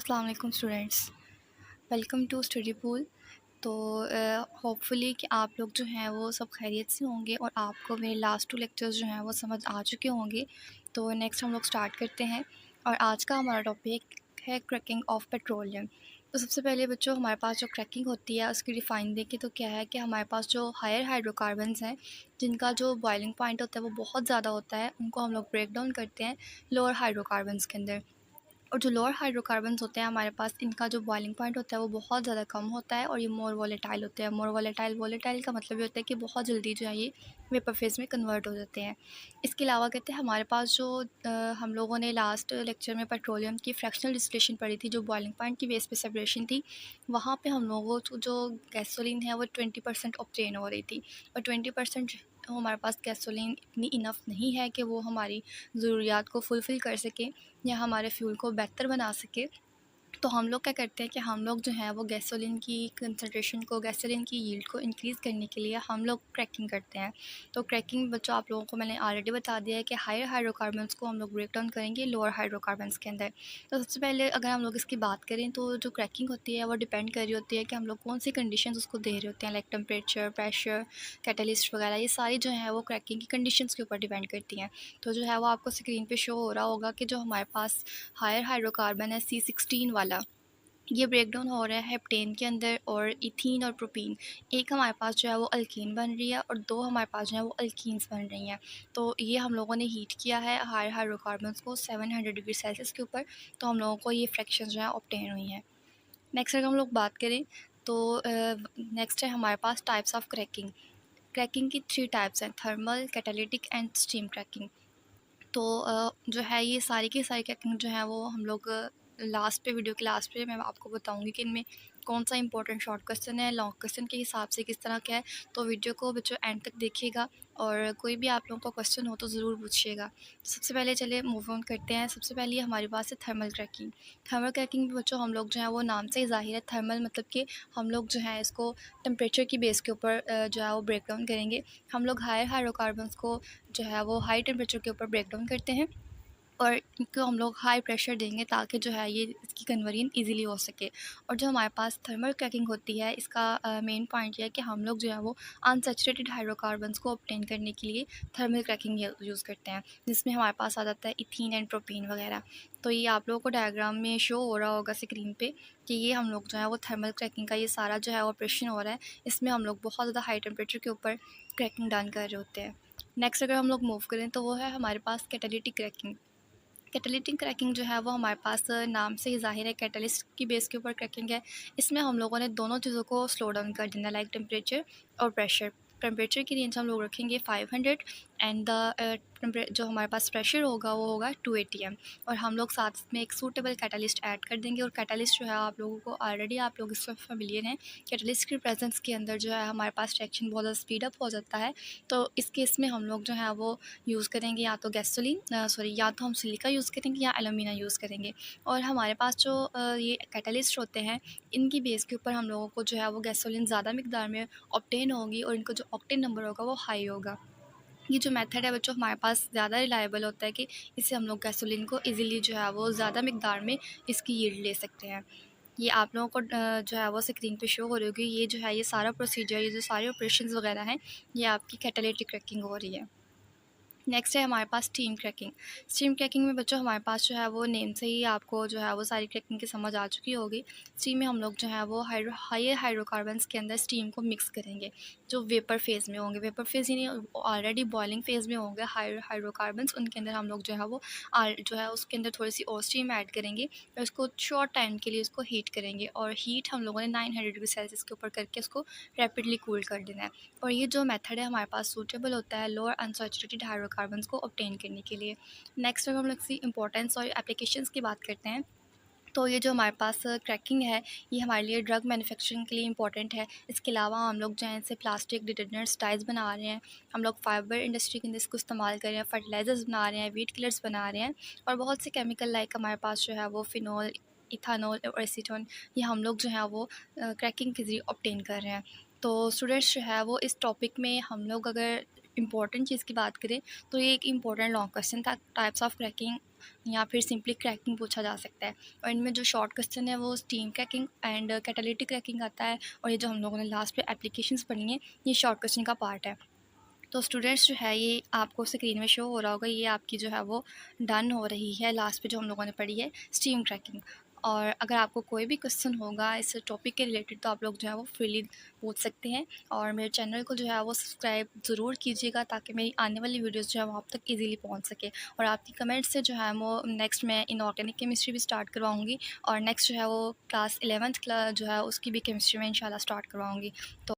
अस्सलाम वालेकुम students, welcome to study pool. तो होपफुली कि आप लोग जो हैं वो सब खैरियत से होंगे और आपको मेरे लास्ट 2 लेक्चर्स जो हैं वो समझ आ चुके होंगे। तो नेक्स्ट हम लोग स्टार्ट करते हैं और आज का हमारा टॉपिक है क्रैकिंग ऑफ पेट्रोलियम। तो सबसे पहले बच्चों, हमारे पास जो क्रैकिंग होती है उसकी डिफ़ाइन देखें तो क्या है कि हमारे पास जो हायर हाइड्रोकार्बन्स हैं, जिनका जो बॉइलिंग पॉइंट होता है वो बहुत ज़्यादा होता है, उनको हम लोग ब्रेक डाउन करते हैं लोअर हाइड्रोकार्बन्स के अंदर। और जो लोअर हाइड्रोकार्बन्स होते हैं हमारे पास, इनका जो बॉइलिंग पॉइंट होता है वो बहुत ज़्यादा कम होता है और ये मोर वोलेटाइल होते हैं। मोर वोलेटाइल का मतलब ये होता है कि बहुत जल्दी जो है ये वेपर फेज़ में कन्वर्ट हो जाते हैं। इसके अलावा कहते हैं हमारे पास जो हम लोगों ने लास्ट लेक्चर में पेट्रोलियम की फ्रैक्शनल डिस्टिलेशन पढ़ी थी, जो बॉइलिंग पॉइंट की बेस पे सेपरेशन थी, वहाँ पे हम लोगों को जो गैसोलीन है वो 20% ऑब्टेन हो रही थी। और 20% हमारे पास गैसोलीन इतनी इनफ नहीं है कि वो हमारी ज़रूरियात को फुलफ़िल कर सके या हमारे फ्यूल को बेहतर बना सके। तो हम लोग क्या करते हैं कि हम लोग जो है वो गैसोलीन की कंसंट्रेशन को, गैसोलीन की यील्ड को इंक्रीज़ करने के लिए हम लोग क्रैकिंग करते हैं। तो क्रैकिंग बच्चों आप लोगों को मैंने ऑलरेडी बता दिया है कि हायर हाइड्रोकार्बन्स को हम लोग ब्रेक डाउन करेंगे लोअर हाइड्रोकार्बन्स के अंदर। तो सबसे पहले अगर हम लोग इसकी बात करें तो जो क्रैकिंग होती है वो डिपेंड कर रही होती है कि हम लोग कौन सी कंडीशंस उसको दे रहे होते हैं, लाइक टेम्परेचर, प्रेशर, कैटलिस्ट वगैरह, ये सारी जो है वो क्रैकिंग की कंडीशंस के ऊपर डिपेंड करती हैं। तो जो है वो आपको स्क्रीन पे शो हो रहा होगा कि जो हमारे पास हायर हाइड्रोकार्बन है C16 वाला, ये ब्रेक डाउन हो रहा है हेप्टेन के अंदर और इथीन और प्रोपीन। एक हमारे पास जो है वो अल्कीन बन रही है और दो हमारे पास जो है वो अल्कीन्स बन रही हैं। तो ये हम लोगों ने हीट किया है हायर हाइड्रोकार्बन्स को 700 डिग्री सेल्सियस के ऊपर, तो हम लोगों को ये फ्रैक्शन जो है ऑब्टेन हुई हैं। नेक्स्ट अगर हम लोग बात करें तो नेक्स्ट है हमारे पास टाइप्स ऑफ क्रैकिंग। क्रैकिंग की 3 टाइप्स हैं, thermal, catalytic and steam cracking. तो जो है ये सारी की सारी क्रैकिंग जो है वो हम लोग लास्ट पे, वीडियो के लास्ट पे मैं आपको बताऊंगी कि इनमें कौन सा इंपॉर्टेंट शॉर्ट क्वेश्चन है, लॉन्ग क्वेश्चन के हिसाब से किस तरह का है। तो वीडियो को बच्चों एंड तक देखिएगा और कोई भी आप लोगों का क्वेश्चन हो तो ज़रूर पूछिएगा। सबसे पहले चलिए मूव ऑन करते हैं। सबसे पहले हमारे पास है थर्मल क्रैकिंग। थर्मल क्रैकिंग में बच्चों हम लोग जो है वो नाम से ही ज़ाहिर है, थर्मल मतलब कि हम लोग जो है इसको टेम्परेचर की बेस के ऊपर जो है वो ब्रेक डाउन करेंगे। हम लोग हायर हाइड्रोकार्बन्स को जो है वो हाई टेम्परेचर के ऊपर ब्रेक डाउन करते हैं और इनको हम लोग हाई प्रेशर देंगे ताकि जो है ये इसकी कन्वर्जन इजीली हो सके। और जो हमारे पास थर्मल क्रैकिंग होती है, इसका मेन पॉइंट ये है कि हम लोग जो है वो अनसैचुरेटेड हाइड्रोकार्बन्स को ऑब्टेन करने के लिए थर्मल क्रैकिंग यूज़ करते हैं, जिसमें हमारे पास आ जाता है इथीन एंड प्रोपीन वगैरह। तो ये आप लोगों को डायग्राम में शो हो रहा होगा स्क्रीन पे कि ये हम लोग जो है वो थर्मल क्रैकिंग का ये सारा जो है ऑपरेशन हो रहा है। इसमें हम लोग बहुत ज़्यादा हाई टेम्परेचर के ऊपर क्रैकिंग डन कर रहे होते हैं। नेक्स्ट अगर हम लोग मूव करें तो वो है हमारे पास कैटालिटिक क्रैकिंग। कैटालिटिक क्रैकिंग जो है वो हमारे पास नाम से ही ज़ाहिर है, कैटलिस्ट की बेस के ऊपर क्रैकिंग है। इसमें हम लोगों ने दोनों चीज़ों को स्लो डाउन कर देना, लाइक टेम्परेचर और प्रेशर। टेम्परेचर की रेंज हम लोग रखेंगे 500 एंड द जो हमारे पास प्रेशर होगा वो होगा 280 m। और हम लोग साथ में एक सूटेबल कैटलिस्ट ऐड कर देंगे। और कैटलिस्ट जो है आप लोगों को ऑलरेडी, आप लोग इससे फेमिलियर हैं, कैटलिस्ट की प्रेजेंस के अंदर जो है हमारे पास रिएक्शन बहुत ज़्यादा स्पीड अप हो जाता है। तो इस केस में हम लोग जो है वो यूज़ करेंगे या तो या तो हम सिलिका यूज़ करेंगे या एलुमिना यूज़ करेंगे। और हमारे पास जो ये कैटलिस्ट होते हैं, इनकी बेस के ऊपर हम लोगों को जो है वो गैसोलीन ज़्यादा मिकदार में ऑब्टेन होगी और इनका जो ऑक्टेन नंबर होगा वो हाई होगा। ये जो मेथड है बच्चों हमारे पास ज़्यादा रिलायबल होता है कि इससे हम लोग गैसोलीन को इजीली जो है वो ज़्यादा मिकदार में इसकी यील्ड ले सकते हैं। ये आप लोगों को जो है वो स्क्रीन पे शो हो रही होगी। ये जो है ये सारा प्रोसीजर, ये जो सारे ऑपरेशंस वगैरह हैं, ये आपकी कैटालिटिक क्रैकिंग हो रही है। नेक्स्ट है हमारे पास स्टीम क्रैकिंग। स्टीम क्रैकिंग में बच्चों हमारे पास जो है वो नेम से ही आपको जो है वो सारी क्रैकिंग की समझ आ चुकी होगी। स्टीम में हम लोग जो है वो हायर हाइड्रोकार्बन्स के अंदर स्टीम को मिक्स करेंगे, जो वेपर फेज़ में होंगे। वेपर फेज़ यानी ऑलरेडी बॉइलिंग फेज़ में होंगे हाइड्रोकार्बन्स, उनके अंदर हम लोग जो है वो जो है उसके अंदर थोड़ी सी और स्टीम ऐड करेंगे और उसको शॉर्ट टाइम के लिए उसको हीट करेंगे। और हीट हम लोगों ने 900 डिग्री सेल्सियस के ऊपर करके उसको रैपिडली कूल कर देना है। और ये जो मेथड है हमारे पास सूटेबल होता है लोअर अनसैचुरेटेड हाइड्रोकार्बन्स को ऑब्टेन करने के लिए। नेक्स्ट अगर हम लोग इसकी इंपॉर्टेंस और एप्लीकेशंस की बात करते हैं तो ये जो हमारे पास क्रैकिंग है, ये हमारे लिए ड्रग मैन्युफैक्चरिंग के लिए इंपॉर्टेंट है। इसके अलावा हम लोग जो है इनसे प्लास्टिक डिटर्जेंट्स, डाइज़ बना रहे हैं, हम लोग फाइबर इंडस्ट्री के अंदर इसको इस्तेमाल कर रहे हैं, फर्टिलाइज़र्स बना रहे हैं, वीट किलर्स बना रहे हैं और बहुत से केमिकल लाइक हमारे पास जो है वो फिनॉल, इथानॉल और एसीटोन, ये हम लोग जो है वो क्रैकिंग के ज़रिए ऑब्टेन कर रहे हैं। तो स्टूडेंट्स जो है वो इस टॉपिक में हम लोग अगर इम्पॉर्टेंट चीज़ की बात करें तो ये एक इम्पॉर्टेंट लॉन्ग क्वेश्चन था। टाइप्स ऑफ क्रैकिंग या फिर सिंपली क्रैकिंग पूछा जा सकता है, और इनमें जो शॉर्ट क्वेश्चन है वो steam cracking and catalytic cracking आता है, और ये जो हम लोगों ने लास्ट पे एप्लीकेशंस पढ़ी हैं ये शॉर्ट क्वेश्चन का पार्ट है। तो स्टूडेंट्स जो है ये आपको स्क्रीन में शो हो रहा होगा, ये आपकी जो है वो डन हो रही है लास्ट पे जो हम लोगों ने पढ़ी है स्टीम क्रैकिंग। और अगर आपको कोई भी क्वेश्चन होगा इस टॉपिक के रिलेटेड तो आप लोग जो है वो फ्रीली पूछ सकते हैं, और मेरे चैनल को जो है वो सब्सक्राइब ज़रूर कीजिएगा ताकि मेरी आने वाली वीडियोस जो है वो आप तक इजीली पहुंच सके। और आपकी कमेंट्स से जो है वो नेक्स्ट मैं इनऑर्गेनिक केमिस्ट्री भी स्टार्ट करवाऊँगी, और नेक्स्ट जो है वो क्लास 11th जो है उसकी भी केमिस्ट्री में इंशाल्लाह स्टार्ट करवाऊँगी। तो